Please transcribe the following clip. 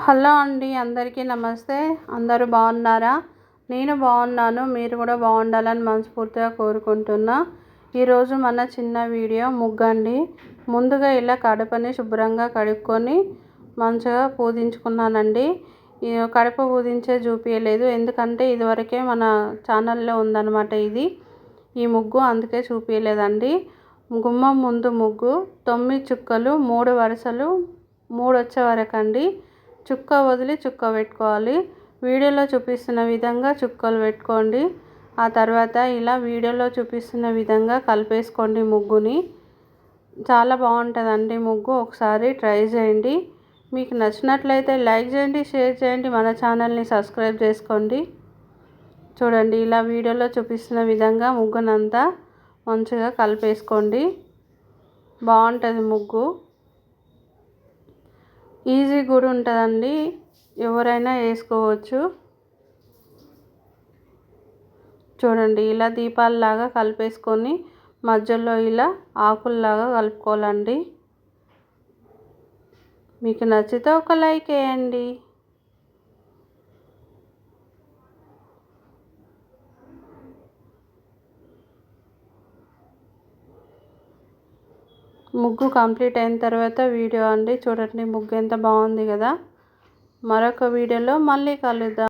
Hello అండి, అందరికీ నమస్తే. అందరూ బాగున్నారా? నేను బాగున్నాను. మీరు కూడా బాగుండాలని మనస్ఫూర్తిగా కోరుకుంటున్నా. ఈరోజు మన చిన్న వీడియో ముగ్గండి. ముందుగా ఇలా కడపని శుభ్రంగా కడుక్కొని మంచిగా పూజించుకున్నానండి. కడప పూజించే చూపించలేదు, ఎందుకంటే ఇదివరకే మన ఛానల్లో ఉందన్నమాట ఈ ముగ్గు, అందుకే చూపించలేదండి. గుమ్మం ముందు ముగ్గు 9 చుక్కలు 3 వరుసలు 3 వచ్చే వరకు అండి. చుక్క వదిలి చుక్క పెట్టుకోవాలి. వీడియోలో చూపిస్తున్న విధంగా చుక్కలు పెట్టుకోండి. ఆ తర్వాత ఇలా వీడియోలో చూపిస్తున్న విధంగా కలిపేసుకోండి ముగ్గుని. చాలా బాగుంటుందండి ముగ్గు, ఒకసారి ట్రై చేయండి. మీకు నచ్చినట్లయితే లైక్ చేయండి, షేర్ చేయండి, మన ఛానల్ని సబ్స్క్రైబ్ చేసుకోండి. చూడండి, ఇలా వీడియోలో చూపిస్తున్న విధంగా ముగ్గునంతా మంచిగా కలిపేసుకోండి. బాగుంటుంది ముగ్గు, ఈజీ కూడా ఉంటుందండి, ఎవరైనా వేసుకోవచ్చు. చూడండి, ఇలా దీపాలలాగా కలిపేసుకొని మధ్యలో ఇలా ఆకుల్లాగా కలుపుకోవాలండి. మీకు నచ్చితే ఒక లైక్ వేయండి. ముగ్గు కంప్లీట్ అయిన తర్వాత వీడియో అండి. చూడండి, ముగ్గు ఎంత బాగుంది కదా. మరొక వీడియోలో మళ్ళీ కలుద్దాం.